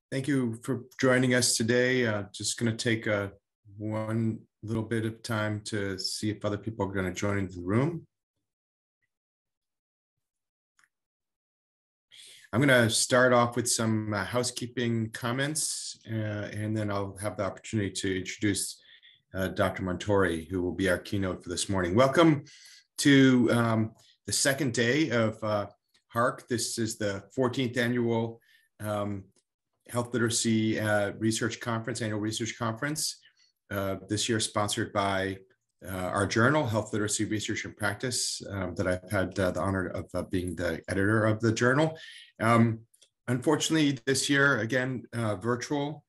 Thank you for joining us today. Just going to take one little bit of time to see if other people are going to join into the room. I'm going to start off with some housekeeping comments, and then I'll have the opportunity to introduce Dr. Montori, who will be our keynote for this morning. Welcome to the second day of HARC. This is the 14th annual Health Literacy Research Conference, annual research conference. This year sponsored by our journal, Health Literacy Research and Practice, that I've had the honor of being the editor of the journal. Unfortunately, this year, again, virtual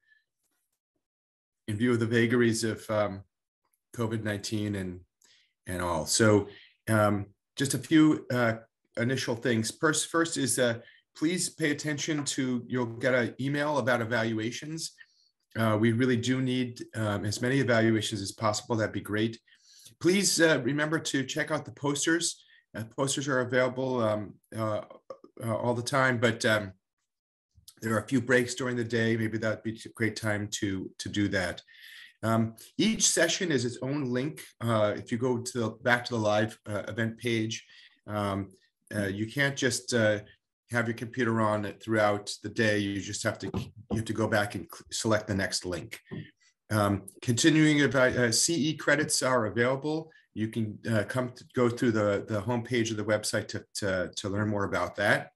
in view of the vagaries of COVID-19 and all. So just a few initial things. First is please pay attention to, you'll get an email about evaluations. We really do need as many evaluations as possible. That'd be great. Please remember to check out the posters. Posters are available all the time, but there are a few breaks during the day. Maybe that'd be a great time to do that. Each session is its own link. If you go to back to the live event page, you can't just have your computer on throughout the day. You just have to go back and select the next link. Continuing CE credits are available. You can go through the homepage of the website to learn more about that.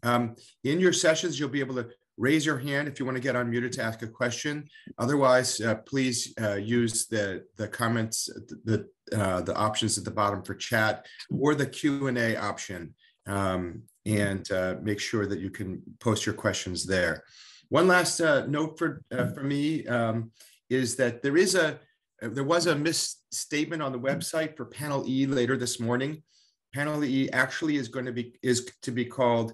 In your sessions, you'll be able to raise your hand if you want to get unmuted to ask a question. Otherwise, please use the comments, the options at the bottom for chat, or the Q&A option, and make sure that you can post your questions there. One last note for me is that there was a misstatement on the website for Panel E later this morning. Panel E actually is to be called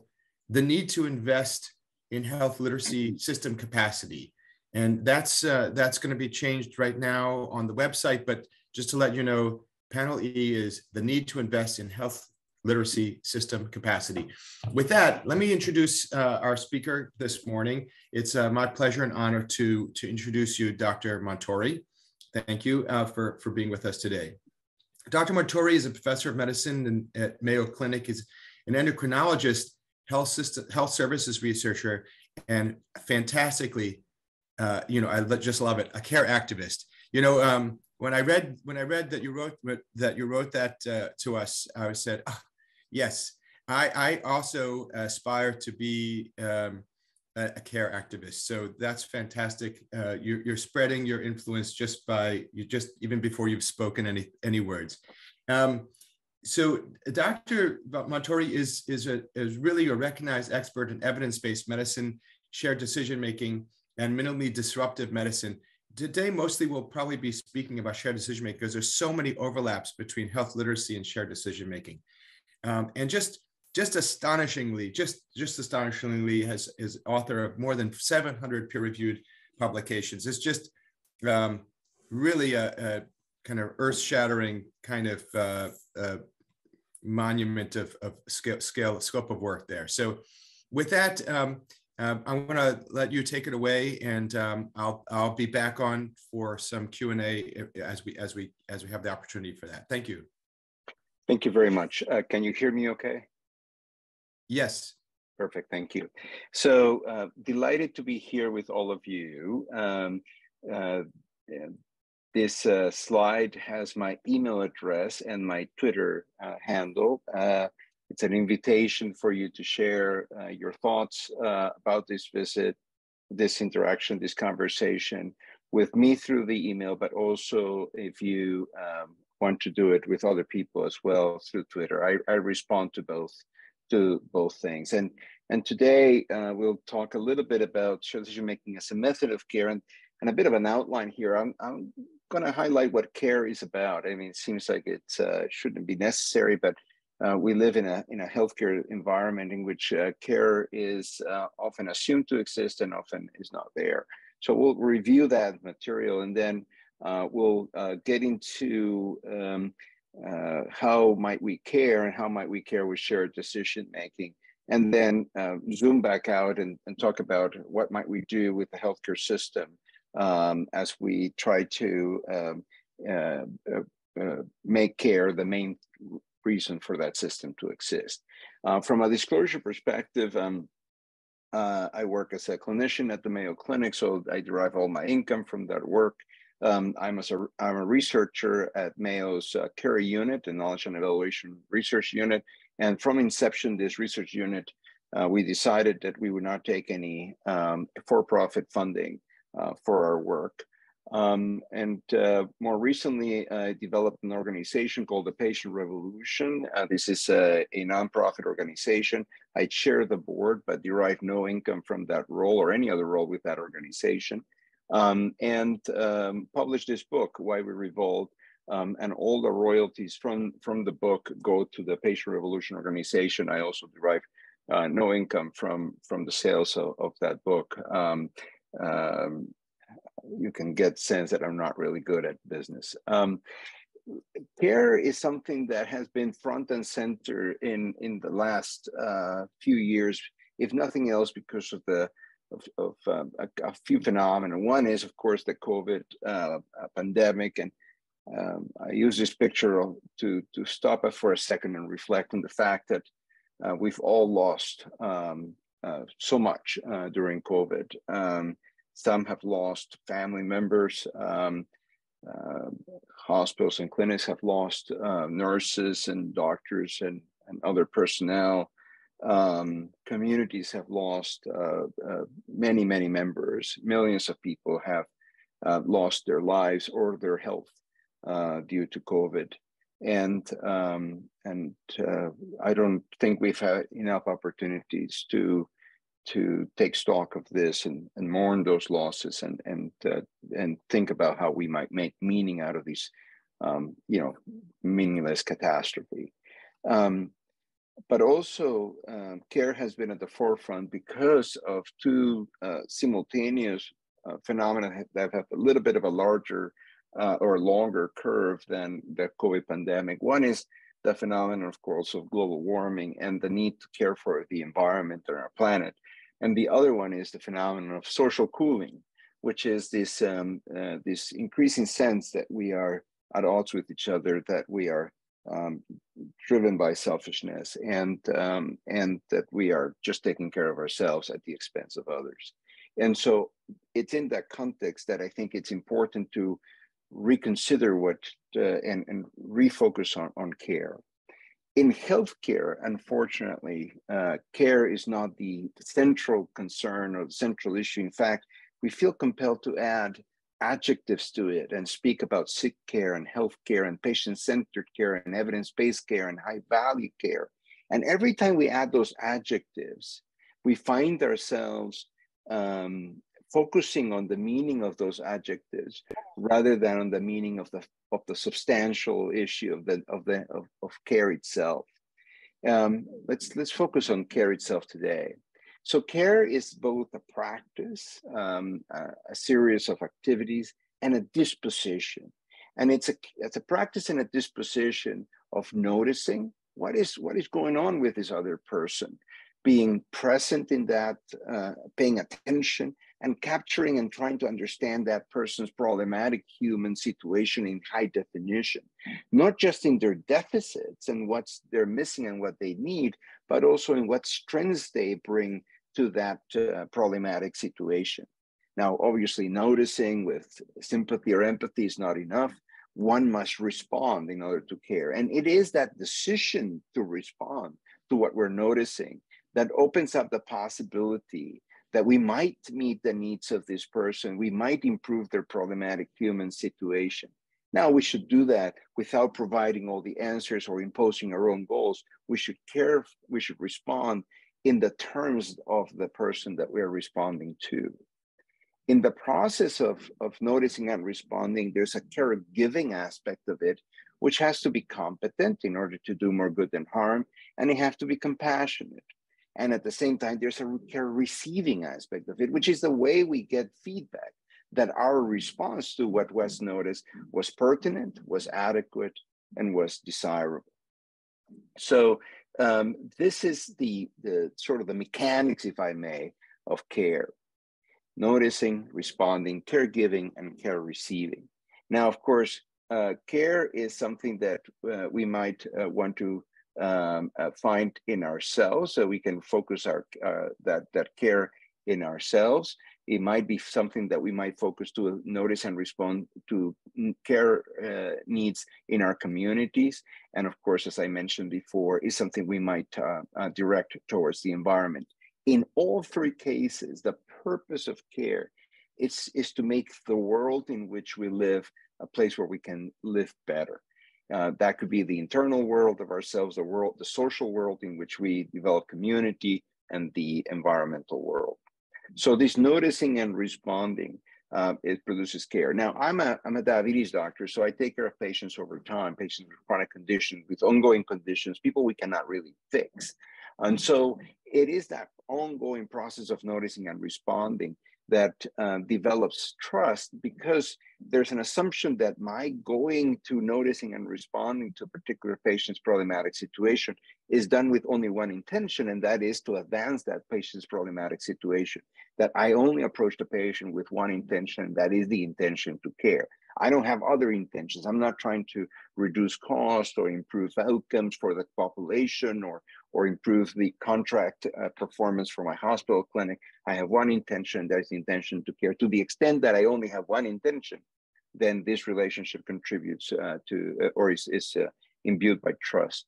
the need to invest in health literacy system capacity. And that's going to be changed right now on the website, but just to let you know, Panel E is the need to invest in health literacy system capacity. With that, let me introduce our speaker this morning. It's my pleasure and honor to introduce you, Dr. Montori. Thank you for being with us today. Dr. Montori is a professor of medicine at Mayo Clinic, is an endocrinologist, health services researcher, and fantastically, I just love it, a care activist. When I read that you wrote that to us, I said, oh, yes, I also aspire to be a care activist. So that's fantastic. You're spreading your influence even before you've spoken any words. So Dr. Montori is really a recognized expert in evidence-based medicine, shared decision-making, and minimally disruptive medicine. Today, mostly we'll probably be speaking about shared decision-making because there's so many overlaps between health literacy and shared decision-making. And just astonishingly, is author of more than 700 peer-reviewed publications. It's just really a kind of earth-shattering kind of monument of scope of work there. So with that, I'm going to let you take it away, and I'll be back on for some Q&A as we have the opportunity for that. Thank you. Thank you very much. Can you hear me okay? Yes. Perfect. Thank you. So delighted to be here with all of you. This slide has my email address and my Twitter handle. It's an invitation for you to share your thoughts about this visit, this interaction, this conversation with me through the email, but also if you want to do it with other people as well through Twitter. I respond to both things. And today we'll talk a little bit about shared decision making as a method of care, and a bit of an outline here. I'm going to highlight what care is about. I mean, it seems like it shouldn't be necessary, but we live in a healthcare environment in which care is often assumed to exist and often is not there. So we'll review that material, and then we'll get into how might we care and how might we care with shared decision making. and then zoom back out and talk about what might we do with the healthcare system as we try to make care the main reason for that system to exist. From a disclosure perspective, I work as a clinician at the Mayo Clinic, so I derive all my income from that work. I'm a researcher at Mayo's CARE unit, a Knowledge and Evaluation Research Unit. And from inception, this research unit, we decided that we would not take any for-profit funding for our work. More recently, I developed an organization called the Patient Revolution. This is a nonprofit organization. I chair the board, but derive no income from that role or any other role with that organization. Published this book, Why We Revolt, and all the royalties from the book go to the Patient Revolution organization. I also derive no income from the sales of that book. You can get sense that I'm not really good at business. Care is something that has been front and center in the last few years, if nothing else, because of a few phenomena. One is, of course, the COVID pandemic, and I use this picture to stop us for a second and reflect on the fact that we've all lost so much during COVID. Some have lost family members. Hospitals and clinics have lost nurses and doctors and other personnel. Communities have lost many members. Millions of people have lost their lives or their health due to COVID. And I don't think we've had enough opportunities to take stock of this and mourn those losses and think about how we might make meaning out of these, meaningless catastrophe. But also, care has been at the forefront because of two simultaneous phenomena that have a little bit of a larger or longer curve than the COVID pandemic. One is the phenomenon, of course, of global warming and the need to care for the environment on our planet. And the other one is the phenomenon of social cooling, which is this this increasing sense that we are at odds with each other, that we are driven by selfishness, and that we are just taking care of ourselves at the expense of others. And so it's in that context that I think it's important to reconsider what and refocus on care. In healthcare, unfortunately, care is not the central concern or the central issue. In fact, we feel compelled to add adjectives to it and speak about sick care and healthcare and patient-centered care and evidence-based care and high-value care. And every time we add those adjectives, we find ourselves focusing on the meaning of those adjectives rather than on the meaning of the substantial issue of care itself. Let's focus on care itself today. So care is both a practice, a series of activities, and a disposition. And it's a practice and a disposition of noticing what is going on with this other person, being present in that, paying attention, and capturing and trying to understand that person's problematic human situation in high definition, not just in their deficits and what they're missing and what they need, but also in what strengths they bring to that problematic situation. Now, obviously, noticing with sympathy or empathy is not enough. One must respond in order to care. And it is that decision to respond to what we're noticing that opens up the possibility that we might meet the needs of this person. We might improve their problematic human situation. Now, we should do that without providing all the answers or imposing our own goals. We should care, we should respond in the terms of the person that we're responding to. In the process of noticing and responding, there's a caregiving aspect of it, which has to be competent in order to do more good than harm, and it has to be compassionate. And at the same time, there's a care receiving aspect of it, which is the way we get feedback that our response to what was noticed was pertinent, was adequate, and was desirable. So This is the sort of the mechanics, if I may, of care: noticing, responding, caregiving, and care receiving. Now, of course, care is something that we might want to find in ourselves, so we can focus our that care in ourselves. It might be something that we might focus to notice and respond to care needs in our communities. And of course, as I mentioned before, is something we might direct towards the environment. In all three cases, the purpose of care is to make the world in which we live a place where we can live better. That could be the internal world of ourselves, the social world in which we develop community, and the environmental world. So this noticing and responding, it produces care. Now, I'm a diabetes doctor, so I take care of patients over time, patients with chronic conditions, with ongoing conditions, people we cannot really fix. And so it is that ongoing process of noticing and responding that develops trust, because there's an assumption that my going to noticing and responding to a particular patient's problematic situation is done with only one intention, and that is to advance that patient's problematic situation. That I only approach the patient with one intention, that is the intention to care. I don't have other intentions. I'm not trying to reduce cost or improve outcomes for the population, or improve the contract performance for my hospital clinic. I have one intention, that is the intention to care. To the extent that I only have one intention, then this relationship contributes or is imbued by trust.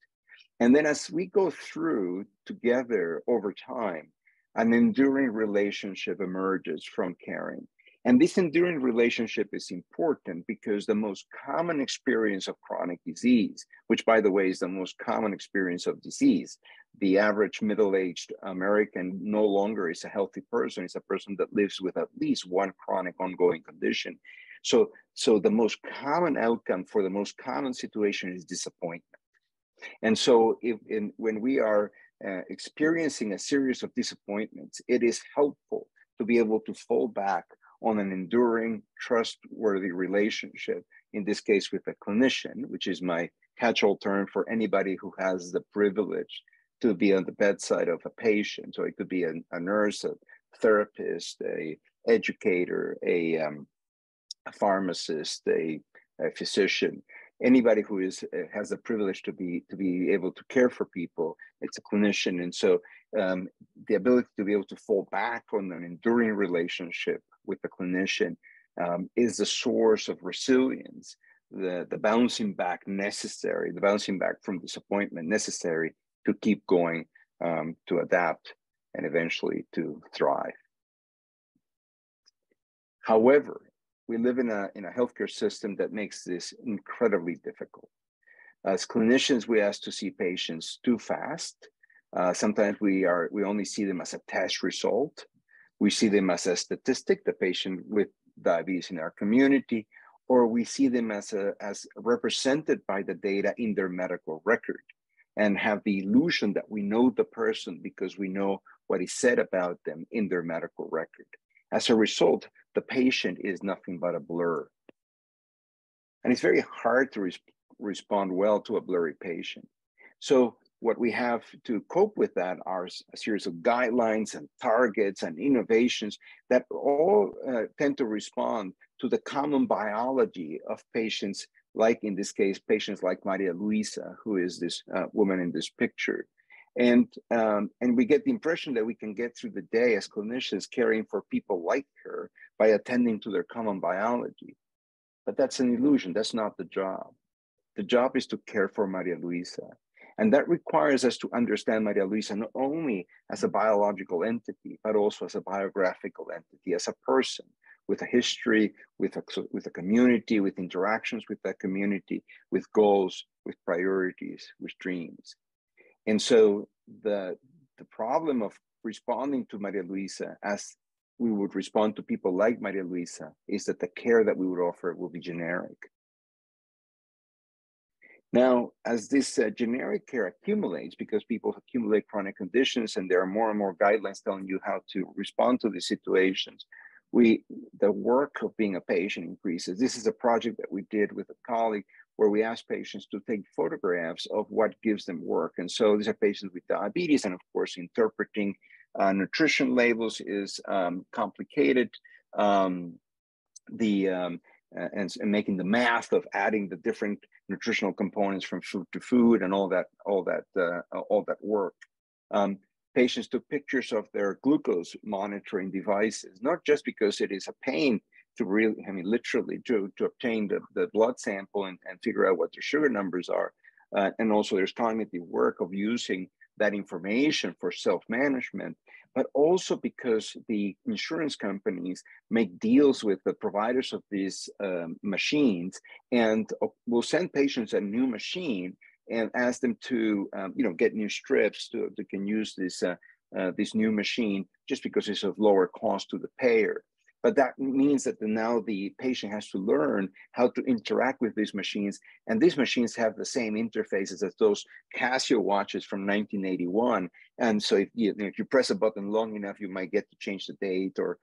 And then as we go through together over time, an enduring relationship emerges from caring. And this enduring relationship is important because the most common experience of chronic disease, which by the way is the most common experience of disease, the average middle-aged American no longer is a healthy person, it's a person that lives with at least one chronic ongoing condition. So the most common outcome for the most common situation is disappointment. And so when we are experiencing a series of disappointments, it is helpful to be able to fall back on an enduring, trustworthy relationship, in this case with a clinician, which is my catch-all term for anybody who has the privilege to be on the bedside of a patient. So it could be a nurse, a therapist, a educator, a pharmacist, a physician. Anybody who has the privilege to be able to care for people, it's a clinician. And so the ability to be able to fall back on an enduring relationship with the clinician is the source of resilience, the bouncing back necessary, the bouncing back from disappointment necessary to keep going, to adapt, and eventually to thrive. However, we live in a healthcare system that makes this incredibly difficult. As clinicians, we ask to see patients too fast. Sometimes we only see them as a test result. We see them as a statistic, the patient with diabetes in our community, or we see them as represented by the data in their medical record, and have the illusion that we know the person because we know what is said about them in their medical record. As a result, the patient is nothing but a blur. And it's very hard to respond well to a blurry patient. So what we have to cope with that are a series of guidelines and targets and innovations that all tend to respond to the common biology of patients, like in this case, patients like Maria Luisa, who is this woman in this picture. And we get the impression that we can get through the day as clinicians caring for people like her by attending to their common biology. But that's an illusion. That's not the job. The job is to care for Maria Luisa. And that requires us to understand Maria Luisa not only as a biological entity, but also as a biographical entity, as a person with a history, with a community, with interactions with that community, with goals, with priorities, with dreams. And so the problem of responding to Maria Luisa as we would respond to people like Maria Luisa is that the care that we would offer will be generic. Now, as this generic care accumulates, because people accumulate chronic conditions and there are more and more guidelines telling you how to respond to these situations, the work of being a patient increases. This is a project that we did with a colleague where we ask patients to take photographs of what gives them work. And so these are patients with diabetes, and of course, interpreting nutrition labels is complicated. And making the math of adding the different nutritional components from food to food and all that work. Patients took pictures of their glucose monitoring devices, not just because it is a pain to really, I mean, literally to obtain the blood sample and figure out what their sugar numbers are. And also there's cognitive work of using that information for self-management, but also because the insurance companies make deals with the providers of these machines and will send patients a new machine and ask them to get new strips they can use this new machine just because it's of lower cost to the payer. But that means that now the patient has to learn how to interact with these machines. And these machines have the same interfaces as those Casio watches from 1981. And so if you press a button long enough, you might get to change the date or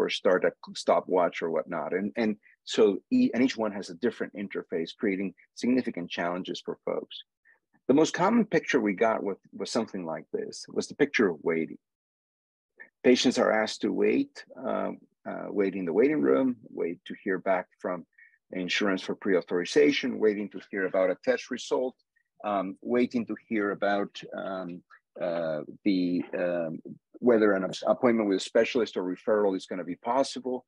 start a stopwatch or whatnot. And so each one has a different interface, creating significant challenges for folks. The most common picture we got was something like this, was the picture of waiting. Patients are asked to wait in the waiting room, wait to hear back from insurance for pre-authorization, waiting to hear about a test result, waiting to hear about whether an appointment with a specialist or referral is going to be possible.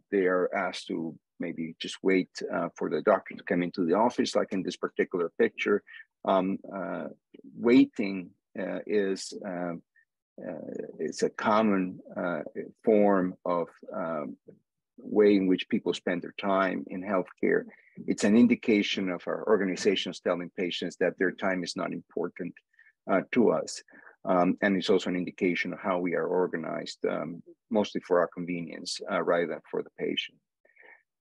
They are asked to maybe just wait for the doctor to come into the office, like in this particular picture. Waiting it's a common form of way in which people spend their time in healthcare. It's an indication of our organizations telling patients that their time is not important to us. And it's also an indication of how we are organized, mostly for our convenience rather than for the patient.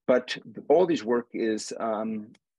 But all this work is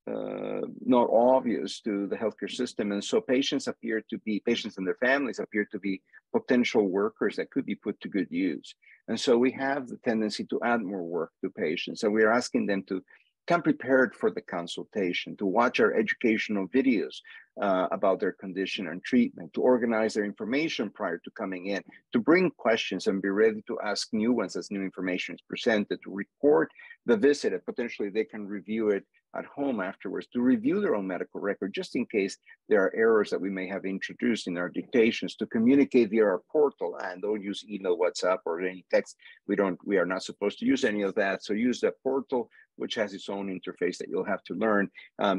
not obvious to the healthcare system. And so patients and their families appear to be potential workers that could be put to good use. And so we have the tendency to add more work to patients. And we're asking them to come prepared for the consultation, to watch our educational videos about their condition and treatment, to organize their information prior to coming in, to bring questions and be ready to ask new ones as new information is presented, to record the visit, and potentially they can review it at home afterwards, to review their own medical record, just in case there are errors that we may have introduced in our dictations, to communicate via our portal, and don't use email, WhatsApp, or any text. We are not supposed to use any of that. So use the portal, which has its own interface that you'll have to learn.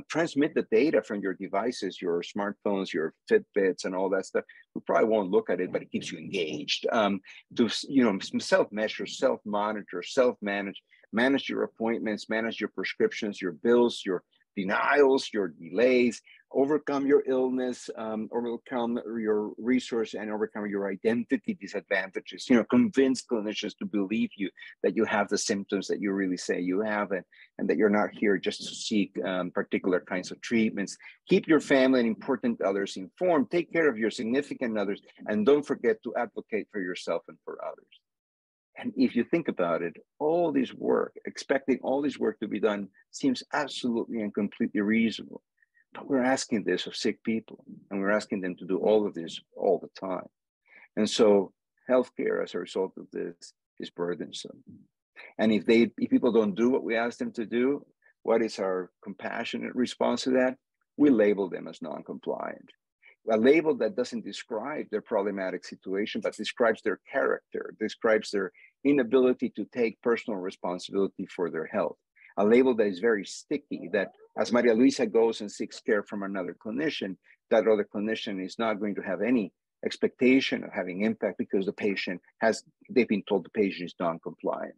Transmit the data from your devices, your smartphones, your Fitbits, and all that stuff. We probably won't look at it, but it keeps you engaged. To self-measure, self-monitor, self-manage, manage your appointments, manage your prescriptions, your bills, your denials, your delays, overcome your illness, overcome your resource, and overcome your identity disadvantages. Convince clinicians to believe you that you have the symptoms that you really say you have, and that you're not here just to seek particular kinds of treatments. Keep your family and important others informed. Take care of your significant others, and don't forget to advocate for yourself and for others. And if you think about it, all this work, expecting all this work to be done, seems absolutely and completely reasonable. But we're asking this of sick people, and we're asking them to do all of this all the time. And so healthcare, as a result of this, is burdensome. And if people don't do what we ask them to do, what is our compassionate response to that? We label them as non-compliant. A label that doesn't describe their problematic situation, but describes their character, describes their inability to take personal responsibility for their health. A label that is very sticky, that as Maria Luisa goes and seeks care from another clinician, that other clinician is not going to have any expectation of having impact because they've been told the patient is non-compliant.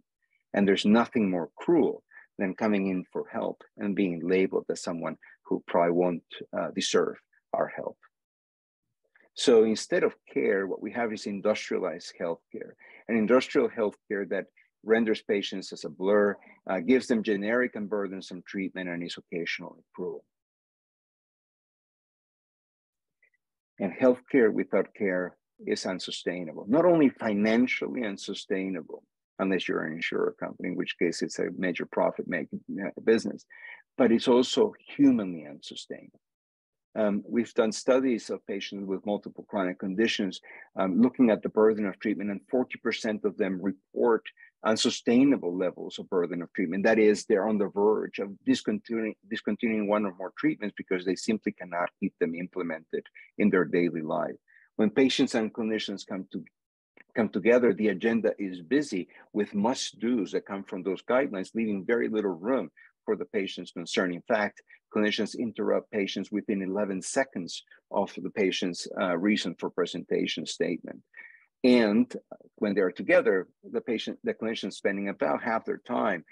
And there's nothing more cruel than coming in for help and being labeled as someone who probably won't deserve our help. So instead of care, what we have is industrialized healthcare, an industrial healthcare that renders patients as a blur, gives them generic and burdensome treatment, and is occasionally cruel. And healthcare without care is unsustainable, not only financially unsustainable, unless you're an insurer company, in which case it's a major profit-making business, but it's also humanly unsustainable. We've done studies of patients with multiple chronic conditions, looking at the burden of treatment, and 40% of them report unsustainable levels of burden of treatment. That is, they're on the verge of discontinuing one or more treatments because they simply cannot keep them implemented in their daily life. When patients and clinicians come together, the agenda is busy with must-dos that come from those guidelines, leaving very little room for the patient's concern. In fact, clinicians interrupt patients within 11 seconds of the patient's reason for presentation statement. And when they're together, the clinician spending about half their time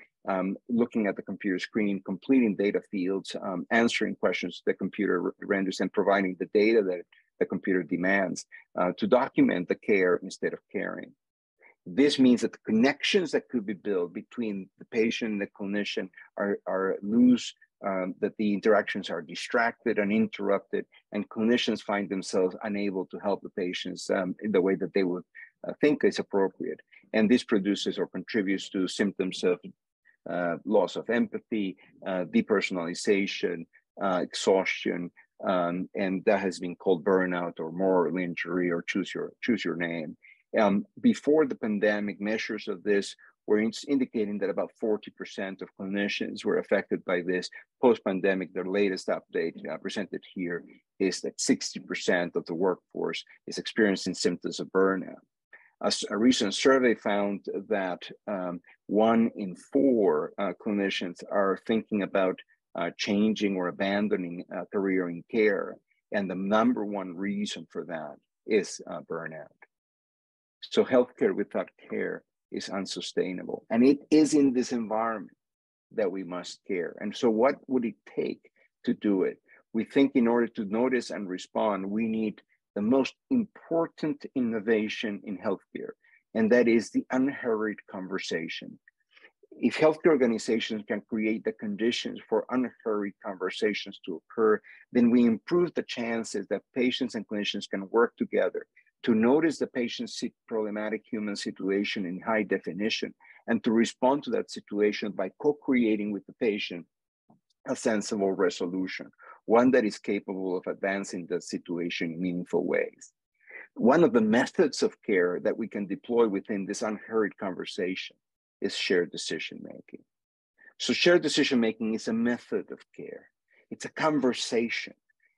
looking at the computer screen, completing data fields, answering questions the computer renders, and providing the data that the computer demands to document the care instead of caring. This means that the connections that could be built between the patient and the clinician are loose, that the interactions are distracted and interrupted, and clinicians find themselves unable to help the patients in the way that they would think is appropriate. And this produces or contributes to symptoms of loss of empathy, depersonalization, exhaustion, and that has been called burnout or moral injury or choose your name. Before the pandemic, measures of this were indicating that about 40% of clinicians were affected by this. Post-pandemic, their latest update presented here is that 60% of the workforce is experiencing symptoms of burnout. A recent survey found that 1 in 4 clinicians are thinking about changing or abandoning a career in care. And the number one reason for that is burnout. So healthcare without care is unsustainable. And it is in this environment that we must care. And so what would it take to do it? We think in order to notice and respond, we need the most important innovation in healthcare, and that is the unhurried conversation. If healthcare organizations can create the conditions for unhurried conversations to occur, then we improve the chances that patients and clinicians can work together to notice the patient's problematic human situation in high definition and to respond to that situation by co-creating with the patient a sensible resolution, one that is capable of advancing the situation in meaningful ways. One of the methods of care that we can deploy within this unhurried conversation is shared decision-making. So shared decision-making is a method of care. It's a conversation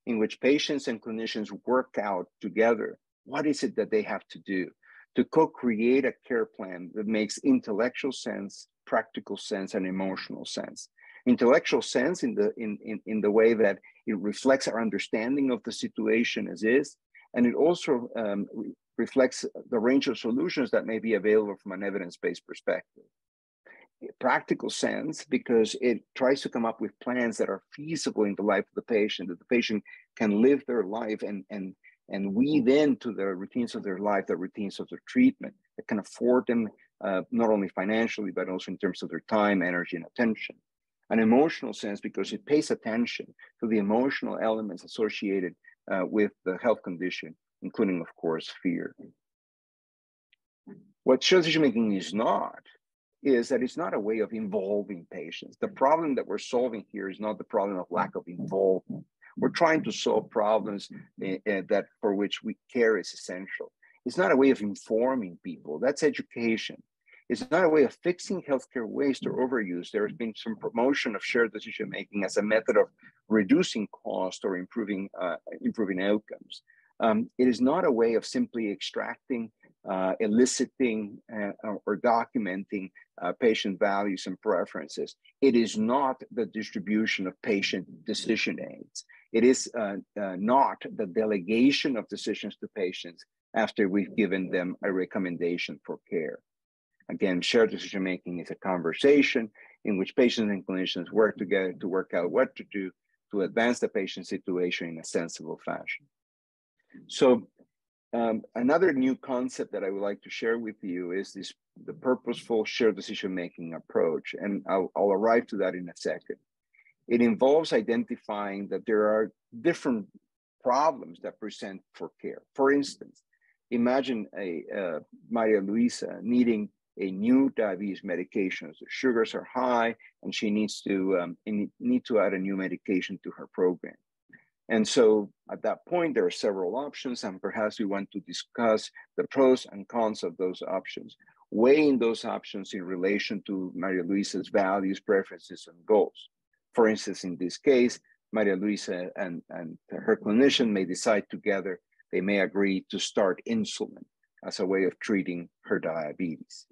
in which patients and clinicians work out together what is it that they have to do to co-create a care plan that makes intellectual sense, practical sense, and emotional sense. Intellectual sense in the way that it reflects our understanding of the situation as is, and it also reflects the range of solutions that may be available from an evidence-based perspective. Practical sense, because it tries to come up with plans that are feasible in the life of the patient, that the patient can live their life and weave into the routines of their life, the routines of their treatment, that can afford them not only financially, but also in terms of their time, energy, and attention. An emotional sense, because it pays attention to the emotional elements associated with the health condition, including, of course, fear. What shared decision-making is that it's not a way of involving patients. The problem that we're solving here is not the problem of lack of involvement. We're trying to solve problems that for which care is essential. It's not a way of informing people. That's education. It's not a way of fixing healthcare waste or overuse. There has been some promotion of shared decision-making as a method of reducing cost or improving outcomes. It is not a way of simply extracting, eliciting, or documenting patient values and preferences. It is not the distribution of patient decision aids. It is not the delegation of decisions to patients after we've given them a recommendation for care. Again, shared decision-making is a conversation in which patients and clinicians work together to work out what to do to advance the patient situation in a sensible fashion. So another new concept that I would like to share with you is the purposeful shared decision-making approach, and I'll arrive to that in a second. It involves identifying that there are different problems that present for care. For instance, imagine Maria Luisa needing a new diabetes medication. The sugars are high, and she needs to add a new medication to her program. And so at that point, there are several options, and perhaps we want to discuss the pros and cons of those options, weighing those options in relation to Maria Luisa's values, preferences, and goals. For instance, in this case, Maria Luisa and her clinician may decide together, they may agree to start insulin as a way of treating her diabetes.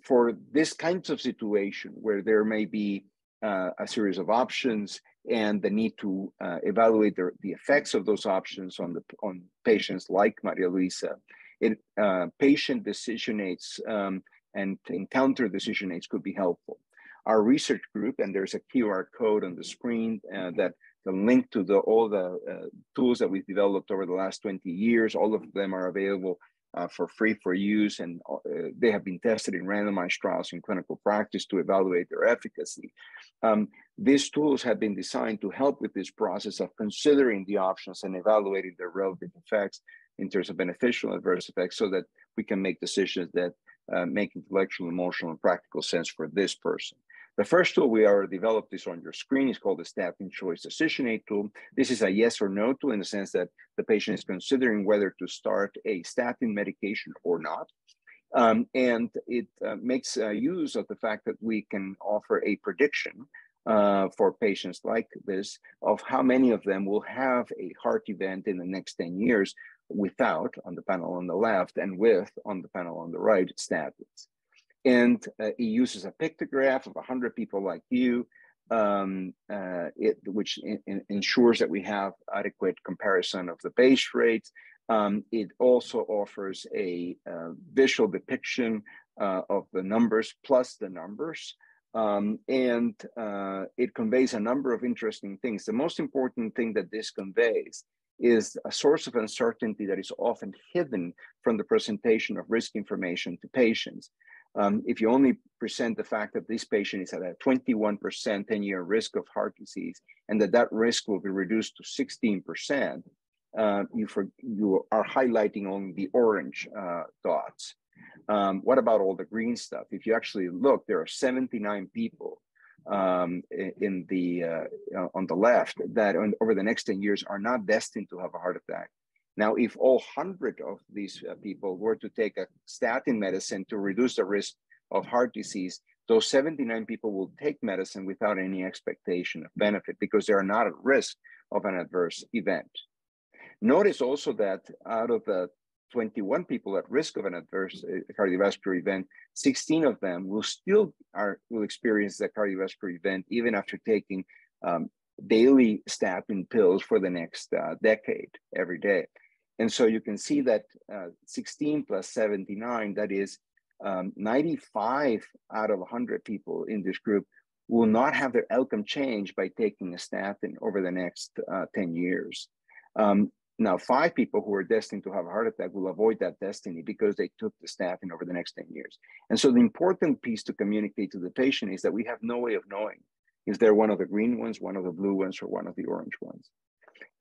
For this kind of situation where there may be a series of options and the need to evaluate the effects of those options on patients like Maria Luisa, patient decision aids and encounter decision aids could be helpful. Our research group, and there's a QR code on the screen that the link to all the tools that we've developed over the last 20 years, all of them are available for free for use, and they have been tested in randomized trials in clinical practice to evaluate their efficacy. These tools have been designed to help with this process of considering the options and evaluating their relative effects in terms of beneficial and adverse effects so that we can make decisions that make intellectual, emotional, and practical sense for this person. The first tool we already developed is on your screen. It's called the Statin Choice Decision Aid tool. This is a yes or no tool in the sense that the patient is considering whether to start a statin medication or not. And it makes use of the fact that we can offer a prediction for patients like this of how many of them will have a heart event in the next 10 years without, on the panel on the left, and with, on the panel on the right, statins. And it uses a pictograph of 100 people like you, which ensures that we have adequate comparison of the base rates. It also offers a visual depiction of the numbers plus the numbers. And it conveys a number of interesting things. The most important thing that this conveys is a source of uncertainty that is often hidden from the presentation of risk information to patients. If you only present the fact that this patient is at a 21% 10-year risk of heart disease and that risk will be reduced to 16%, you are highlighting only the orange dots. What about all the green stuff? If you actually look, there are 79 people on the left that over the next 10 years are not destined to have a heart attack. Now, if all 100 of these people were to take a statin medicine to reduce the risk of heart disease, those 79 people will take medicine without any expectation of benefit because they are not at risk of an adverse event. Notice also that out of the 21 people at risk of an adverse cardiovascular event, 16 of them will experience the cardiovascular event even after taking daily statin pills for the next decade, every day. And so you can see that 16 plus 79, that is 95 out of 100 people in this group will not have their outcome changed by taking a statin over the next 10 years. Now, 5 people who are destined to have a heart attack will avoid that destiny because they took the statin over the next 10 years. And so the important piece to communicate to the patient is that we have no way of knowing if they're one of the green ones, one of the blue ones, or one of the orange ones.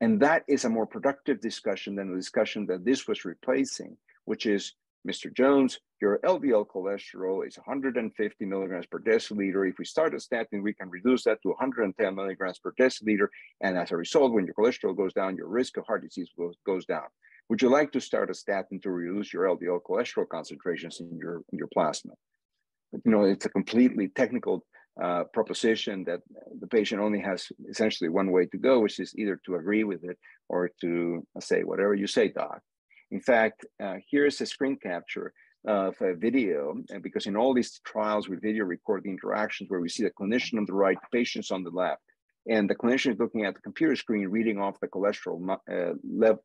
And that is a more productive discussion than the discussion that this was replacing, which is, Mr. Jones, your LDL cholesterol is 150 milligrams per deciliter. If we start a statin, we can reduce that to 110 milligrams per deciliter. And as a result, when your cholesterol goes down, your risk of heart disease goes down. Would you like to start a statin to reduce your LDL cholesterol concentrations in your plasma? But, it's a completely technical proposition that the patient only has essentially one way to go, which is either to agree with it or to say, whatever you say, doc. In fact, here's a screen capture of a video, because in all these trials we video record the interactions where we see the clinician on the right, patients on the left, and the clinician is looking at the computer screen, reading off the cholesterol level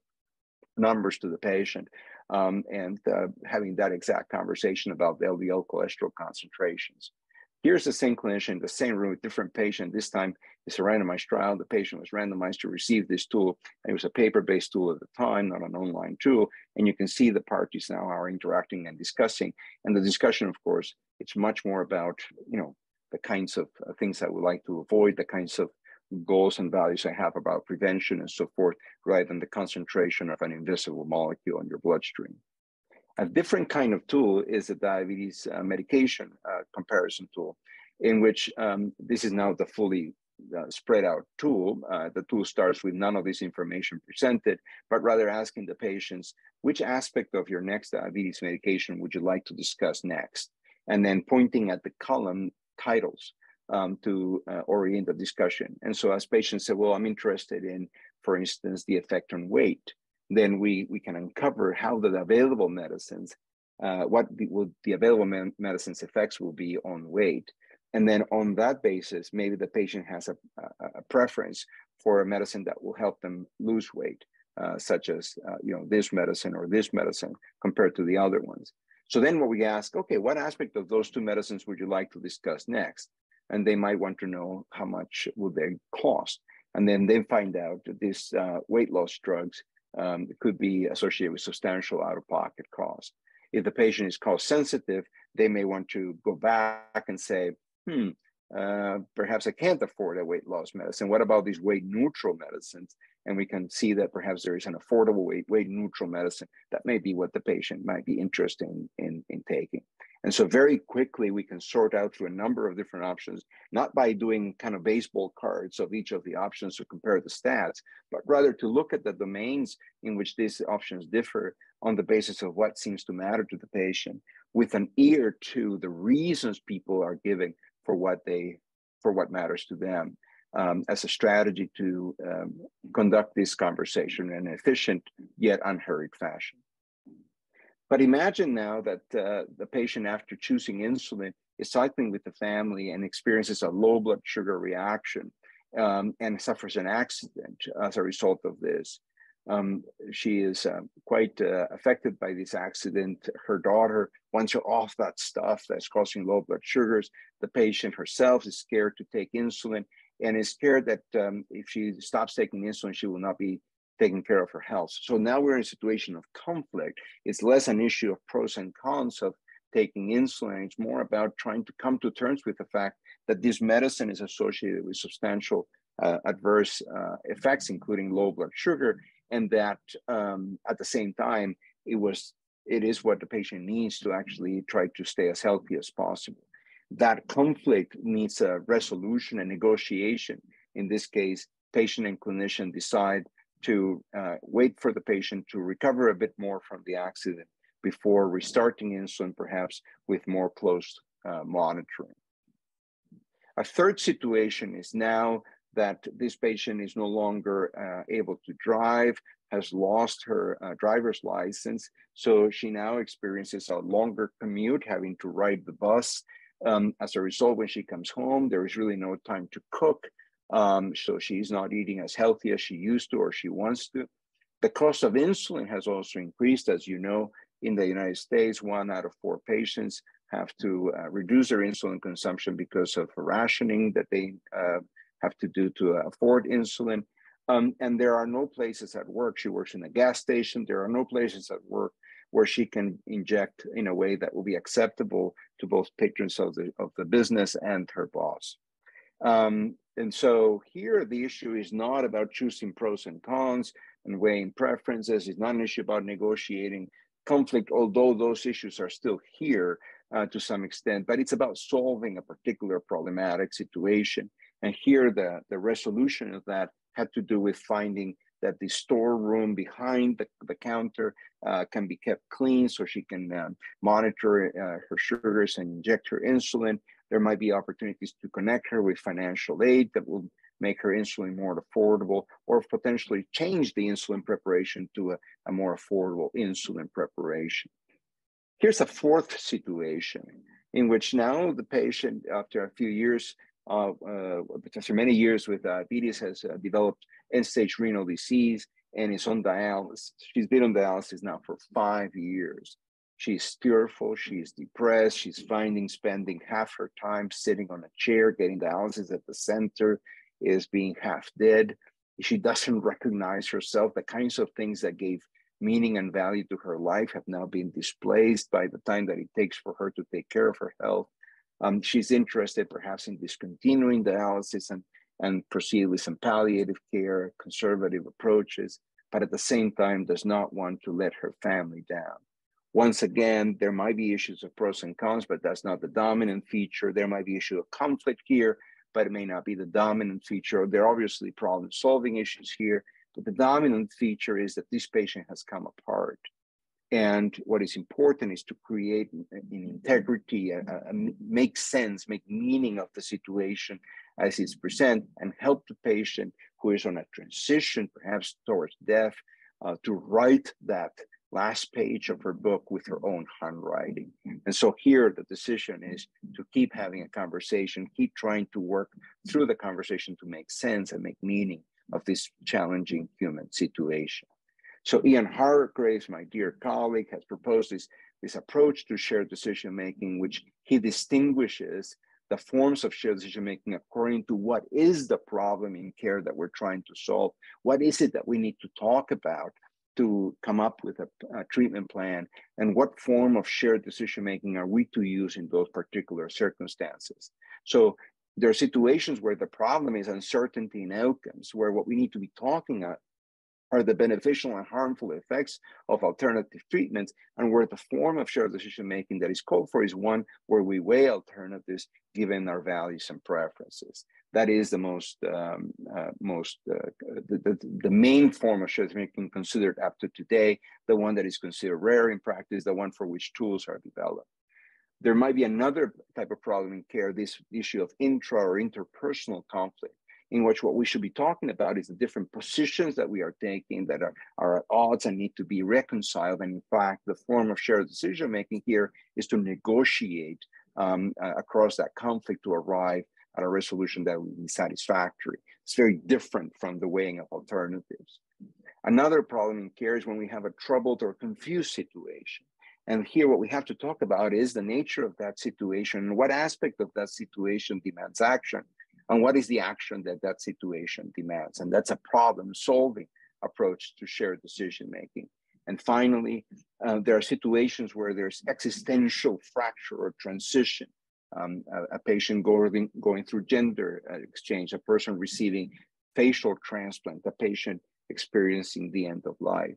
numbers to the patient, and having that exact conversation about the LDL cholesterol concentrations. Here's the same clinician in the same room with different patient. This time it's a randomized trial. The patient was randomized to receive this tool. It was a paper-based tool at the time, not an online tool. And you can see the parties now are interacting and discussing. And the discussion, of course, it's much more about, the kinds of things I would like to avoid, the kinds of goals and values I have about prevention and so forth, rather than the concentration of an invisible molecule in your bloodstream. A different kind of tool is a diabetes medication comparison tool, in which this is now the fully spread out tool. The tool starts with none of this information presented, but rather asking the patients, which aspect of your next diabetes medication would you like to discuss next? And then pointing at the column titles to orient the discussion. And so as patients say, well, I'm interested in, for instance, the effect on weight, then we can uncover how the available medicines, what the available medicines effects will be on weight. And then on that basis, maybe the patient has a preference for a medicine that will help them lose weight, such as this medicine or this medicine compared to the other ones. So then what we ask, okay, what aspect of those two medicines would you like to discuss next? And they might want to know how much will they cost. And then they find out that these weight loss drugs could be associated with substantial out-of-pocket cost. If the patient is cost sensitive, they may want to go back and say, perhaps I can't afford a weight loss medicine. What about these weight neutral medicines? And we can see that perhaps there is an affordable weight neutral medicine that may be what the patient might be interested in taking. And so very quickly, we can sort out through a number of different options, not by doing kind of baseball cards of each of the options to compare the stats, but rather to look at the domains in which these options differ on the basis of what seems to matter to the patient, with an ear to the reasons people are giving for what matters to them, as a strategy to conduct this conversation in an efficient yet unhurried fashion. But imagine now that the patient, after choosing insulin, is cycling with the family and experiences a low blood sugar reaction and suffers an accident as a result of this. She is quite affected by this accident. Her daughter wants her off that stuff that's causing low blood sugars. The patient herself is scared to take insulin and is scared that if she stops taking insulin, she will not be taking care of her health. So now we're in a situation of conflict. It's less an issue of pros and cons of taking insulin. It's more about trying to come to terms with the fact that this medicine is associated with substantial adverse effects, including low blood sugar, and that at the same time, it is what the patient needs to actually try to stay as healthy as possible. That conflict needs a resolution and negotiation. In this case, patient and clinician decide to wait for the patient to recover a bit more from the accident before restarting insulin, perhaps with more close monitoring. A third situation is now that this patient is no longer able to drive, has lost her driver's license. So she now experiences a longer commute, having to ride the bus. As a result, when she comes home, there is really no time to cook. So she's not eating as healthy as she used to or she wants to. The cost of insulin has also increased. As you know, in the United States, 1 out of 4 patients have to reduce their insulin consumption because of rationing that they have to do to afford insulin. And there are no places at work. She works in a gas station. There are no places at work where she can inject in a way that will be acceptable to both patrons of the business and her boss. And so here, the issue is not about choosing pros and cons and weighing preferences. It's not an issue about negotiating conflict, although those issues are still here to some extent, but it's about solving a particular problematic situation. And here, the resolution of that had to do with finding that the storeroom behind the counter can be kept clean so she can monitor her sugars and inject her insulin. There might be opportunities to connect her with financial aid that will make her insulin more affordable, or potentially change the insulin preparation to a more affordable insulin preparation. Here's a fourth situation in which now the patient, after a few years, after many years with diabetes, has developed end-stage renal disease and is on dialysis. She's been on dialysis now for 5 years. She's tearful, she's depressed, she's spending half her time sitting on a chair, getting dialysis at the center, is being half dead. She doesn't recognize herself. The kinds of things that gave meaning and value to her life have now been displaced by the time that it takes for her to take care of her health. She's interested perhaps in discontinuing dialysis and proceed with some palliative care, conservative approaches, but at the same time does not want to let her family down. Once again, there might be issues of pros and cons, but that's not the dominant feature. There might be issue of conflict here, but it may not be the dominant feature. There are obviously problem-solving issues here, but the dominant feature is that this patient has come apart. And what is important is to create an integrity, make sense, make meaning of the situation as it's presented, and help the patient who is on a transition, perhaps towards death, to write that last page of her book with her own handwriting. And so here the decision is to keep having a conversation, keep trying to work through the conversation to make sense and make meaning of this challenging human situation. So Ian Hargreaves, my dear colleague, has proposed this approach to shared decision-making, which he distinguishes the forms of shared decision-making according to what is the problem in care that we're trying to solve. What is it that we need to talk about to come up with a treatment plan, and what form of shared decision-making are we to use in those particular circumstances? So there are situations where the problem is uncertainty in outcomes, where what we need to be talking about are the beneficial and harmful effects of alternative treatments, and where the form of shared decision-making that is called for is one where we weigh alternatives given our values and preferences. That is the the main form of shared decision-making considered up to today, the one that is considered rare in practice, the one for which tools are developed. There might be another type of problem in care, this issue of intra or interpersonal conflict, in which what we should be talking about is the different positions that we are taking that are at odds and need to be reconciled. And in fact, the form of shared decision-making here is to negotiate across that conflict to arrive at a resolution that will be satisfactory. It's very different from the weighing of alternatives. Another problem in care is when we have a troubled or confused situation. And here what we have to talk about is the nature of that situation and what aspect of that situation demands action, and what is the action that that situation demands. And that's a problem-solving approach to shared decision-making. And finally, there are situations where there's existential fracture or transition, a patient going through gender exchange, a person receiving facial transplant, a patient experiencing the end of life.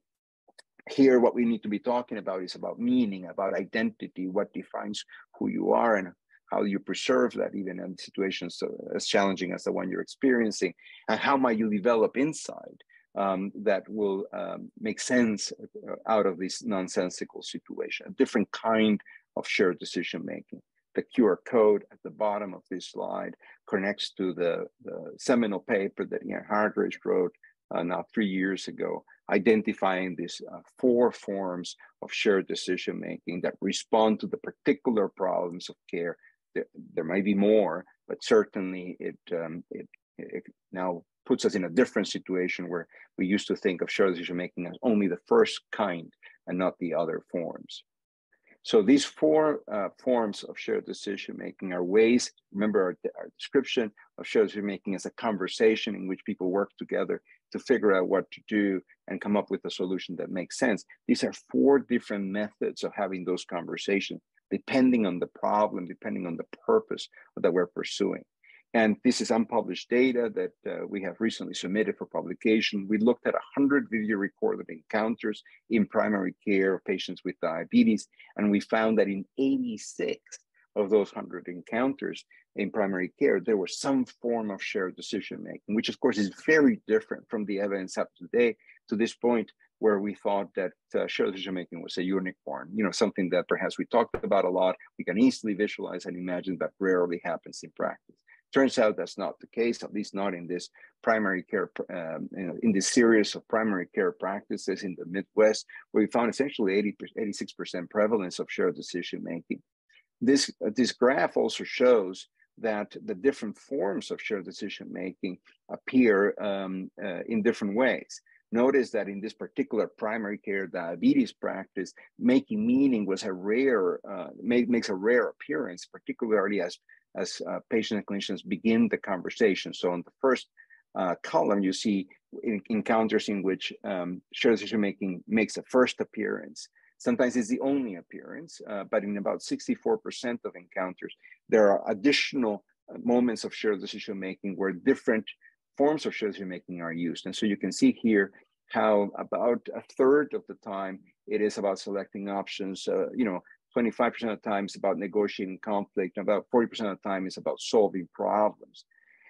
Here, what we need to be talking about is about meaning, about identity, what defines who you are, and how you preserve that even in situations as challenging as the one you're experiencing, and how might you develop insight that will make sense out of this nonsensical situation, a different kind of shared decision-making. The QR code at the bottom of this slide connects to the seminal paper that Ian Hargreaves wrote now 3 years ago, identifying these 4 forms of shared decision-making that respond to the particular problems of care. There might be more, but certainly it now puts us in a different situation where we used to think of shared decision-making as only the first kind and not the other forms. So these 4 forms of shared decision-making are ways, remember our description of shared decision-making as a conversation in which people work together to figure out what to do and come up with a solution that makes sense. These are 4 different methods of having those conversations, depending on the problem, depending on the purpose that we're pursuing. And this is unpublished data that we have recently submitted for publication. We looked at 100 video recorded encounters in primary care of patients with diabetes, and we found that in 86 of those 100 encounters in primary care, there was some form of shared decision-making, which of course is very different from the evidence up to this point, where we thought that shared decision-making was a unicorn, something that perhaps we talked about a lot, we can easily visualize and imagine, but rarely happens in practice. Turns out that's not the case, at least not in this primary care, in this series of primary care practices in the Midwest, where we found essentially 86% prevalence of shared decision-making. This graph also shows that the different forms of shared decision-making appear in different ways. Notice that in this particular primary care diabetes practice, making meaning was a rare, makes a rare appearance, particularly as patients and clinicians begin the conversation. So on the first column, you see encounters in which shared decision-making makes a first appearance. Sometimes it's the only appearance, but in about 64% of encounters, there are additional moments of shared decision-making where different forms of shared decision-making are used. And so you can see here how about a third of the time it is about selecting options. 25% of the time is about negotiating conflict, and about 40% of the time is about solving problems.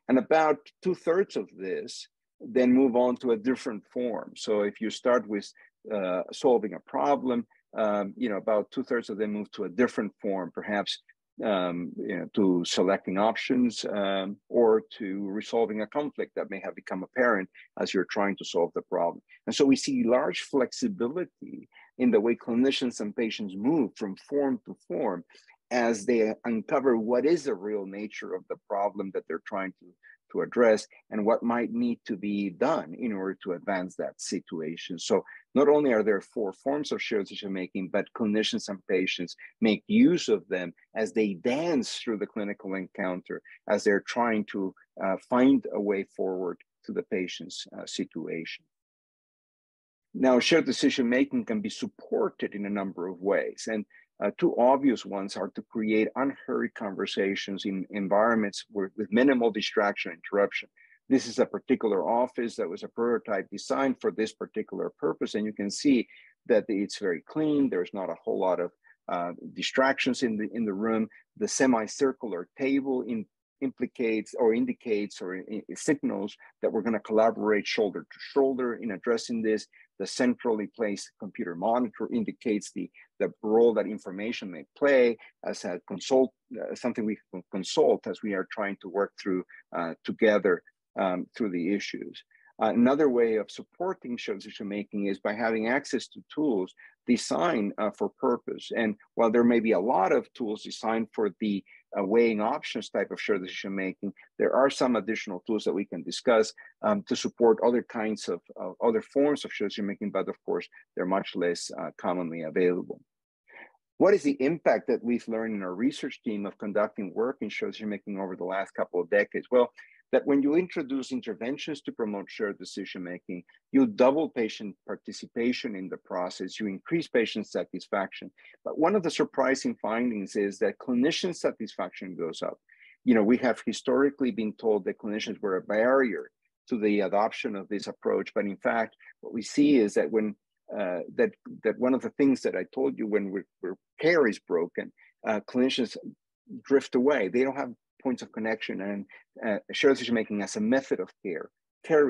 And about 2/3 of this then move on to a different form. So if you start with solving a problem, about 2/3 of them move to a different form, perhaps to selecting options or to resolving a conflict that may have become apparent as you're trying to solve the problem. And so we see large flexibility in the way clinicians and patients move from form to form as they uncover what is the real nature of the problem that they're trying to address and what might need to be done in order to advance that situation. So not only are there 4 forms of shared decision making, but clinicians and patients make use of them as they dance through the clinical encounter, as they're trying to find a way forward to the patient's situation. Now, shared decision making can be supported in a number of ways. And 2 obvious ones are to create unhurried conversations in environments with minimal distraction and interruption. This is a particular office that was a prototype designed for this particular purpose. And you can see that it's very clean. There's not a whole lot of distractions in the room. The semicircular table implicates or indicates or signals that we're going to collaborate shoulder to shoulder in addressing this. The centrally placed computer monitor indicates the role that information may play as a something we can consult as we are trying to work through together through the issues. Another way of supporting shared decision making is by having access to tools designed for purpose. And while there may be a lot of tools designed for the weighing options type of shared decision making, there are some additional tools that we can discuss to support other kinds of other forms of shared decision making, but of course, they're much less commonly available. What is the impact that we've learned in our research team of conducting work in shared decision making over the last couple of decades? Well, that when you introduce interventions to promote shared decision making, you double patient participation in the process, you increase patient satisfaction. But one of the surprising findings is that clinician satisfaction goes up. We have historically been told that clinicians were a barrier to the adoption of this approach, but in fact, what we see is that when that one of the things that I told you, when care is broken, clinicians drift away. They don't have points of connection, and shared decision making as a method of care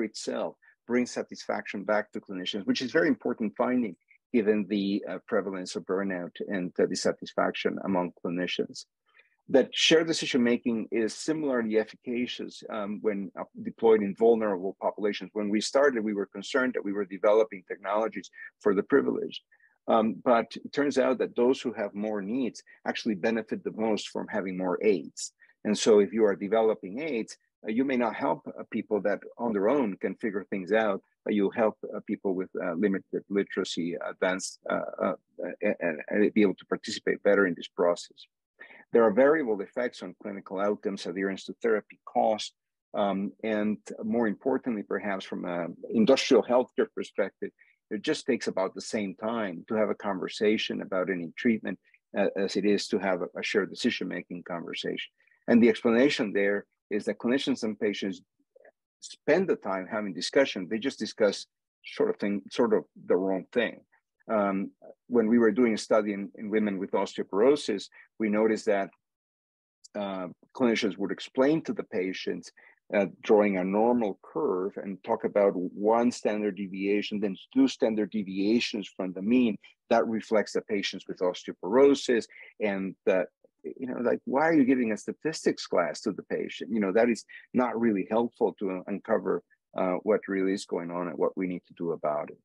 itself brings satisfaction back to clinicians, which is very important finding given the prevalence of burnout and dissatisfaction among clinicians. That shared decision making is similarly efficacious when deployed in vulnerable populations. When we started, we were concerned that we were developing technologies for the privileged. But it turns out that those who have more needs actually benefit the most from having more aids. And so if you are developing aids, you may not help people that on their own can figure things out, but you help people with limited literacy advance and be able to participate better in this process. There are variable effects on clinical outcomes, adherence to therapy, cost, and more importantly, perhaps from an industrial healthcare perspective, it just takes about the same time to have a conversation about any treatment as it is to have a shared decision-making conversation. And the explanation there is that clinicians and patients spend the time having discussion. They just discuss sort of the wrong thing. When we were doing a study in women with osteoporosis, we noticed that clinicians would explain to the patients, drawing a normal curve and talk about 1 standard deviation, then 2 standard deviations from the mean. That reflects the patients with osteoporosis, and that, like, why are you giving a statistics class to the patient? That is not really helpful to uncover what really is going on and what we need to do about it.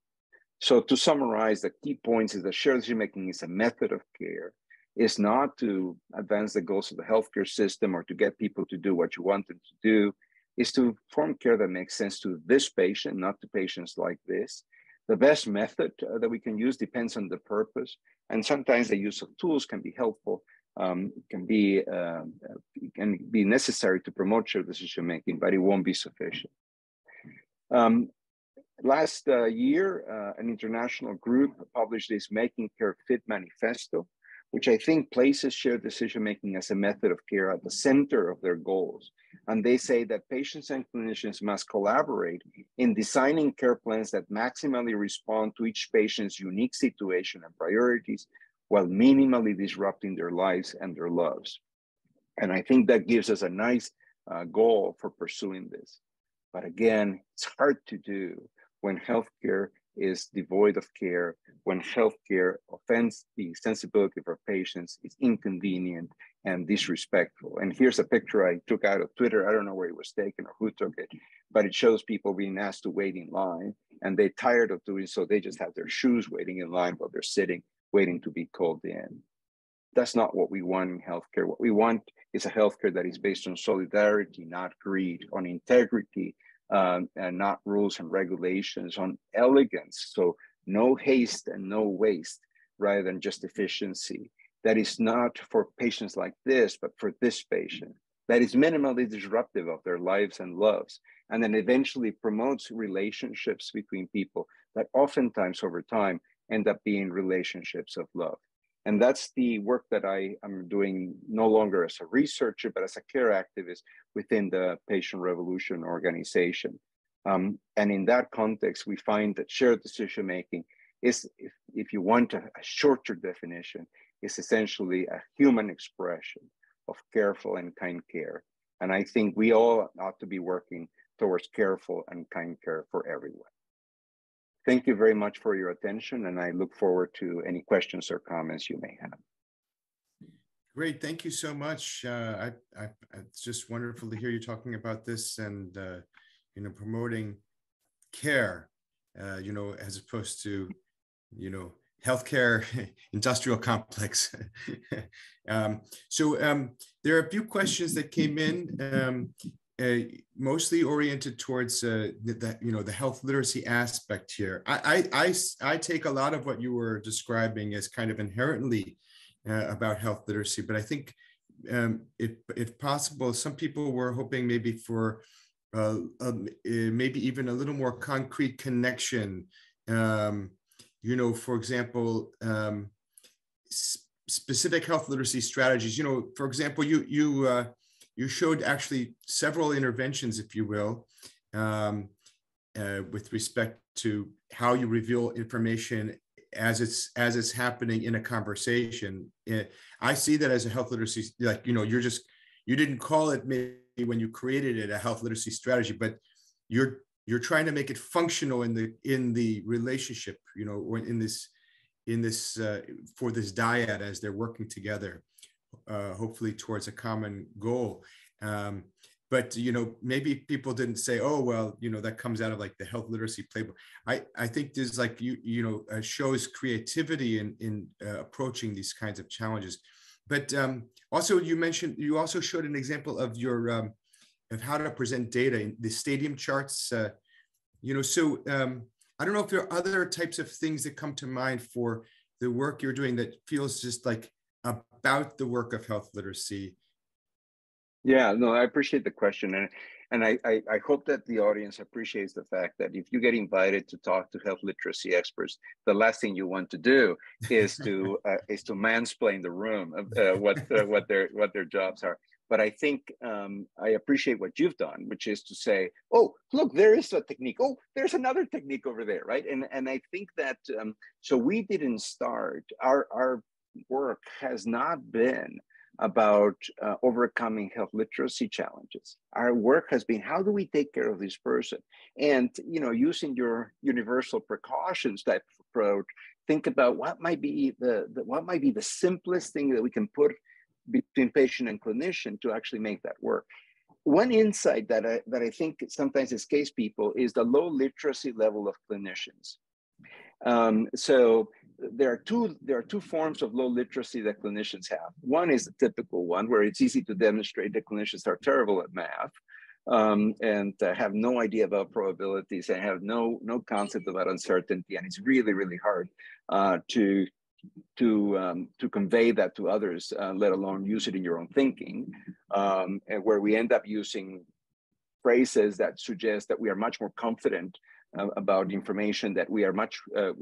So to summarize, the key points is that shared decision making is a method of care. It's not to advance the goals of the healthcare system or to get people to do what you want them to do. It's to form care that makes sense to this patient, not to patients like this. The best method that we can use depends on the purpose. And sometimes the use of tools can be helpful, can be necessary to promote shared decision making, but it won't be sufficient. Last year, an international group published this Making Care Fit Manifesto, which I think places shared decision-making as a method of care at the center of their goals. And they say that patients and clinicians must collaborate in designing care plans that maximally respond to each patient's unique situation and priorities, while minimally disrupting their lives and their loves. And I think that gives us a nice goal for pursuing this. But again, it's hard to do when healthcare is devoid of care, when healthcare offends the sensibility of our patients, is inconvenient and disrespectful. And here's a picture I took out of Twitter. I don't know where it was taken or who took it, but it shows people being asked to wait in line, and they're tired of doing so. They just have their shoes waiting in line while they're sitting, waiting to be called in. That's not what we want in healthcare. What we want is a healthcare that is based on solidarity, not greed, on integrity, and not rules and regulations, on elegance. So no haste and no waste, rather than just efficiency. That is not for patients like this, but for this patient. That is minimally disruptive of their lives and loves, and then eventually promotes relationships between people that oftentimes over time end up being relationships of love. And that's the work that I am doing no longer as a researcher, but as a care activist within the Patient Revolution organization. And in that context, we find that shared decision-making is, if you want a shorter definition, is essentially a human expression of careful and kind care. And I think we all ought to be working towards careful and kind care for everyone. Thank you very much for your attention, and I look forward to any questions or comments you may have. Great, thank you so much. It's just wonderful to hear you talking about this and promoting care, as opposed to healthcare industrial complex. So there are a few questions that came in. Mostly oriented towards the health literacy aspect here. I take a lot of what you were describing as kind of inherently about health literacy, but I think if possible, some people were hoping maybe for maybe even a little more concrete connection. For example, specific health literacy strategies. For example, you showed actually several interventions, if you will, with respect to how you reveal information as it's happening in a conversation. I see that as a health literacy, you didn't call it maybe when you created it a health literacy strategy, but you're trying to make it functional in the relationship, or in this for this dyad as they're working together. Hopefully towards a common goal. But, maybe people didn't say, oh, well, that comes out of like the health literacy playbook. I think there's like, shows creativity in approaching these kinds of challenges. But also you also showed an example of your, of how to present data in the stadium charts. So I don't know if there are other types of things that come to mind for the work you're doing that feels just like about the work of health literacy. Yeah, no, I appreciate the question. And I hope that the audience appreciates the fact that if you get invited to talk to health literacy experts, the last thing you want to do is to mansplain the room what their jobs are. But I think I appreciate what you've done, which is to say, oh, look, there is a technique. Oh, there's another technique over there, right? And I think that, so we didn't start, our work has not been about overcoming health literacy challenges. Our work has been, how do we take care of this person? And, using your universal precautions type of approach, think about what might be the simplest thing that we can put between patient and clinician to actually make that work. One insight that I think sometimes escapes people is the low literacy level of clinicians. So there are two forms of low literacy that clinicians have. One is the typical one where it's easy to demonstrate that clinicians are terrible at math and have no idea about probabilities and have no concept about uncertainty, and it's really, really hard to convey that to others, let alone use it in your own thinking, and where we end up using phrases that suggest that we are much more confident about information, that we are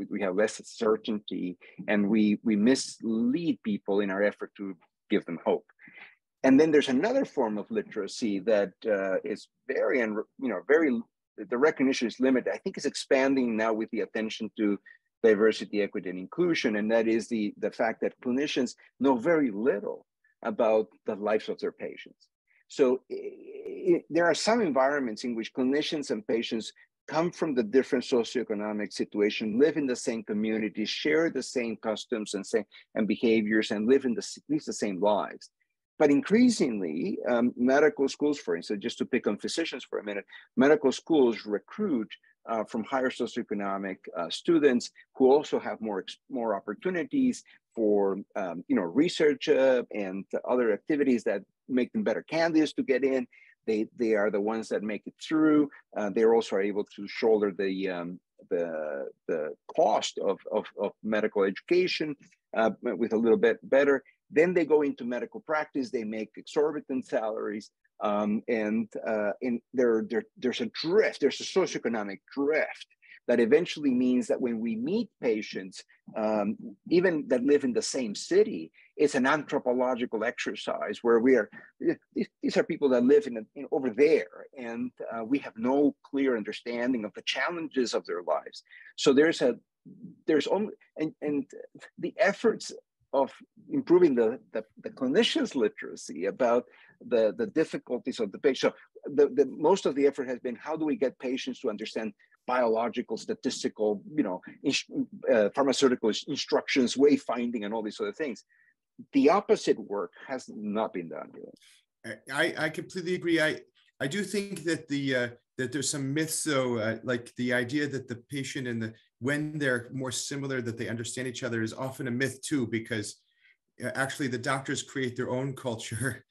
we have less certainty, and we mislead people in our effort to give them hope. And then there's another form of literacy that is very, the recognition is limited. I think it's expanding now with the attention to diversity, equity, and inclusion, and that is the fact that clinicians know very little about the lives of their patients. So there are some environments in which clinicians and patients come from the different socioeconomic situation, live in the same community, share the same customs and behaviors, and live at least the same lives. But increasingly, medical schools, for instance, just to pick on physicians for a minute, medical schools recruit from higher socioeconomic students who also have more opportunities for research and other activities that make them better candidates to get in. They are the ones that make it through. They're also able to shoulder the cost of medical education with a little bit better. Then they go into medical practice. They make exorbitant salaries, and there's a drift. There's a socioeconomic drift that eventually means that when we meet patients, even that live in the same city, it's an anthropological exercise where these are people that live over there, and we have no clear understanding of the challenges of their lives. So there's only the efforts of improving the clinician's literacy about the difficulties of the patient. So most of the effort has been, how do we get patients to understand biological, statistical, pharmaceutical instructions, wayfinding, and all these other things. The opposite work has not been done here. I completely agree. I do think that that there's some myths, though, like the idea that the patient and when they're more similar, that they understand each other, is often a myth too, because actually the doctors create their own culture.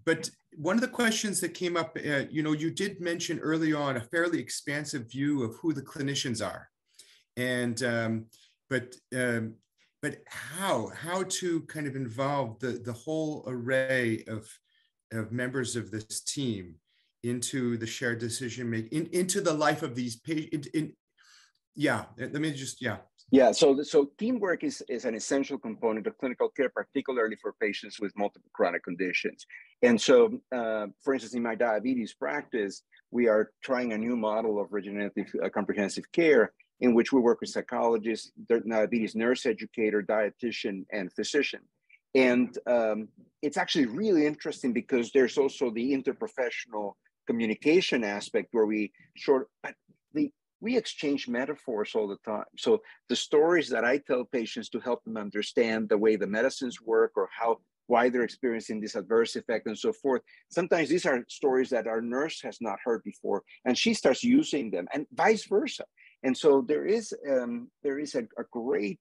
But one of the questions that came up, you did mention early on a fairly expansive view of who the clinicians are, and but how to kind of involve the whole array of members of this team into the shared decision making, into the life of these patients. So teamwork is an essential component of clinical care, particularly for patients with multiple chronic conditions. And so, for instance, in my diabetes practice, we are trying a new model of regenerative comprehensive care, in which we work with psychologists, diabetes nurse educator, dietitian, and physician. And it's actually really interesting because there's also the interprofessional communication aspect where we exchange metaphors all the time. So the stories that I tell patients to help them understand the way the medicines work, or why they're experiencing this adverse effect and so forth. Sometimes these are stories that our nurse has not heard before, and she starts using them, and vice versa. And so there is a great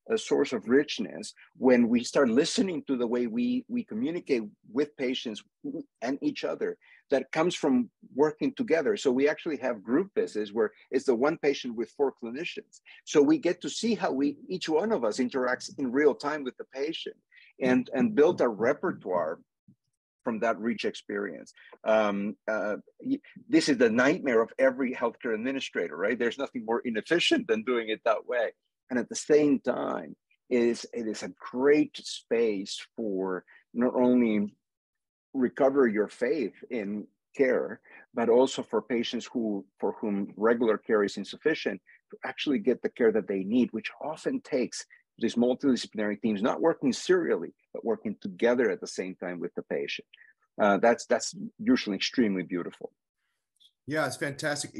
a source of richness when we start listening to the way we communicate with patients and each other, that comes from working together. So we actually have group visits where it's the one patient with 4 clinicians. So we get to see how each one of us interacts in real time with the patient, and build a repertoire from that rich experience. This is the nightmare of every healthcare administrator, right? There's nothing more inefficient than doing it that way. And at the same time, it is a great space for not only recover your faith in care, but also for patients for whom regular care is insufficient, to actually get the care that they need, which often takes these multidisciplinary teams not working serially, but working together at the same time with the patient. That's usually extremely beautiful. Yeah, it's fantastic.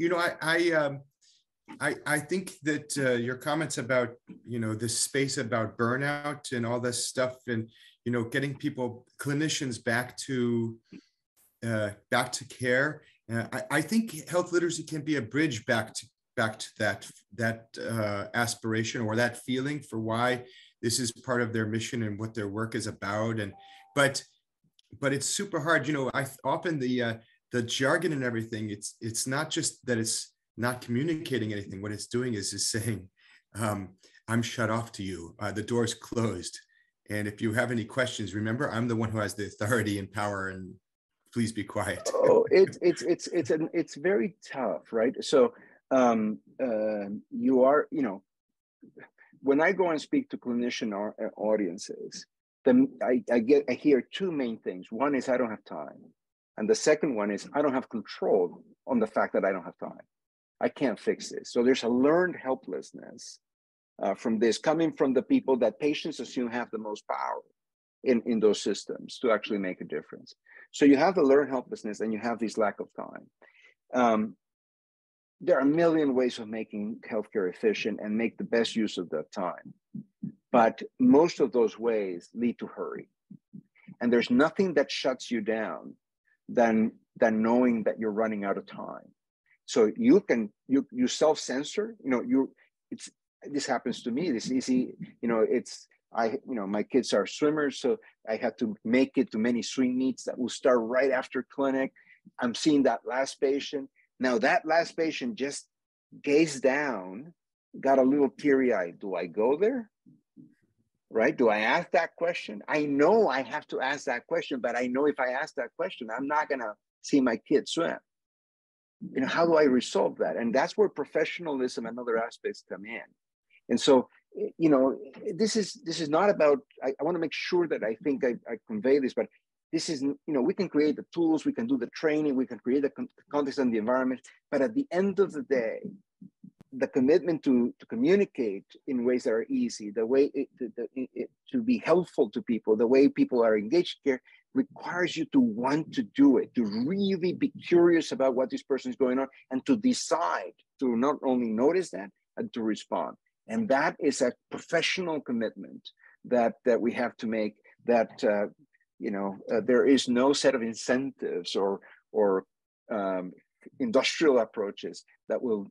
I think that your comments about, this space about burnout and all this stuff, and, getting clinicians back to care. I think health literacy can be a bridge back to that aspiration, or that feeling for why this is part of their mission and what their work is about. But it's super hard. Often the jargon and everything, it's not just that it's not communicating anything. What it's doing is saying, I'm shut off to you. The door's closed. And if you have any questions, remember, I'm the one who has the authority and power, and please be quiet. Oh, it's very tough, right? So you are, you know, when I go and speak to clinician audiences, I hear two main things. One is I don't have time, and the second one is I don't have control on the fact that I don't have time. I can't fix this. So there's a learned helplessness from this, coming from the people that patients assume have the most power in those systems to actually make a difference. So you have the learned helplessness and you have this lack of time. There are a million ways of making healthcare efficient and make the best use of that time. But most of those ways lead to hurry. And there's nothing that shuts you down than knowing that you're running out of time. So you self-censor, you know, this happens to me, this easy, you know, my kids are swimmers, so I have to make it to many swim meets that will start right after clinic. I'm seeing that last patient. Now that last patient just gazed down, got a little teary-eyed. Do I go there? Right? Do I ask that question? I know I have to ask that question, but I know if I ask that question, I'm not gonna see my kid swim. You know, how do I resolve that? And that's where professionalism and other aspects come in. And so, you know, this is not about, I want to make sure that I think I convey this, but this is, you know, we can create the tools, we can do the training, we can create the context and the environment, but at the end of the day, the commitment to communicate in ways that are easy, the way to be helpful to people, the way people are engaged here requires you to want to do it, to really be curious about what this person is going on, and to decide to not only notice that and to respond. And that is a professional commitment that we have to make. That there is no set of incentives or industrial approaches that will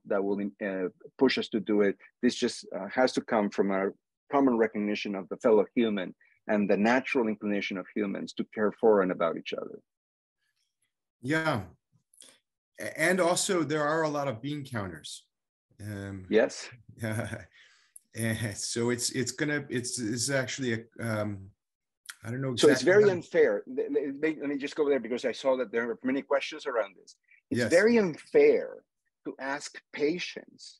push us to do it. This just has to come from a common recognition of the fellow human and the natural inclination of humans to care for and about each other. Yeah, and also there are a lot of bean counters. Yes. So it's actually a I don't know exactly. So it's very unfair. Let me just go there because I saw that there are many questions around this. It's very unfair to ask patients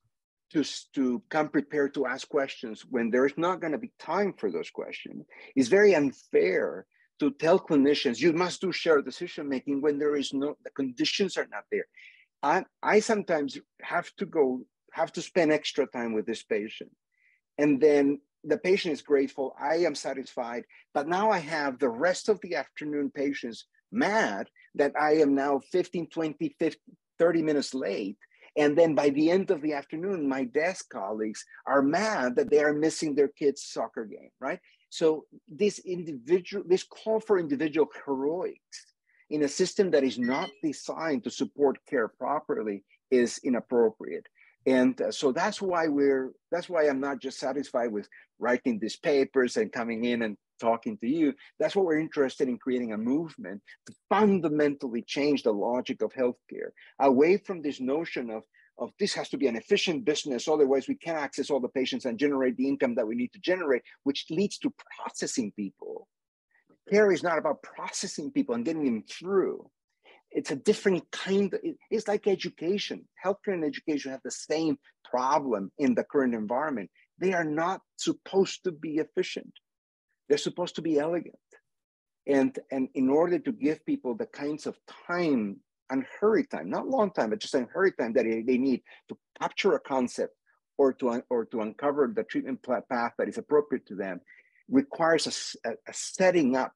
to come prepared to ask questions when there is not going to be time for those questions. It's very unfair to tell clinicians you must do shared decision making when the conditions are not there. I sometimes have to spend extra time with this patient, and then the patient is grateful, I am satisfied, but now I have the rest of the afternoon patients mad that I am now 15, 20, 50, 30 minutes late. And then by the end of the afternoon, my desk colleagues are mad that they are missing their kids' soccer game, right? So this call for individual heroics in a system that is not designed to support care properly is inappropriate. And so that's why I'm not just satisfied with writing these papers and coming in and talking to you. That's what we're interested in, creating a movement to fundamentally change the logic of healthcare away from this notion of this has to be an efficient business, otherwise we can't access all the patients and generate the income that we need to generate, which leads to processing people. Care is not about processing people and getting them through. It's a different kind of, it's like education. Healthcare and education have the same problem in the current environment. They are not supposed to be efficient. They're supposed to be elegant. And in order to give people the kinds of time, unhurried time, not long time, but just unhurried time that they need to capture a concept or to uncover the treatment path that is appropriate to them, requires a setting up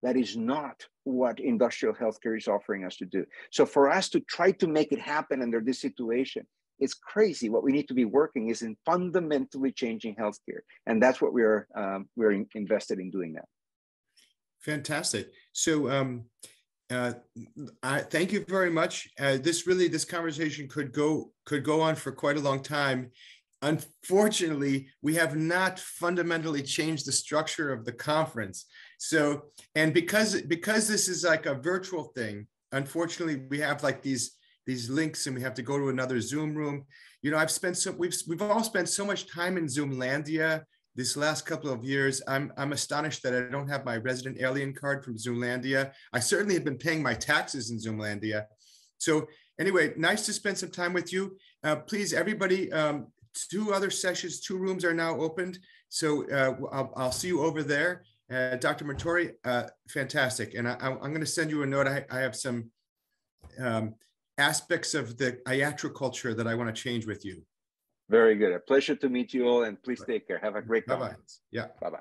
that is not what industrial healthcare is offering us to do. So for us to try to make it happen under this situation, it's crazy. What we need to be working is in fundamentally changing healthcare. And that's what we're invested in doing now. Fantastic. So thank you very much. This conversation could go on for quite a long time. Unfortunately, we have not fundamentally changed the structure of the conference. So, and because this is like a virtual thing, unfortunately, we have like these links and we have to go to another Zoom room. You know, we've all spent so much time in Zoomlandia this last couple of years, I'm astonished that I don't have my resident alien card from Zoomlandia. I certainly have been paying my taxes in Zoomlandia. So anyway, nice to spend some time with you. Please, everybody, 2 other sessions, 2 rooms are now opened. So I'll see you over there. Dr. Montori, fantastic. And I'm going to send you a note. I have some aspects of the IATRA culture that I want to change with you. Very good. A pleasure to meet you all, and please take care. Have a great conference. Yeah. Bye-bye.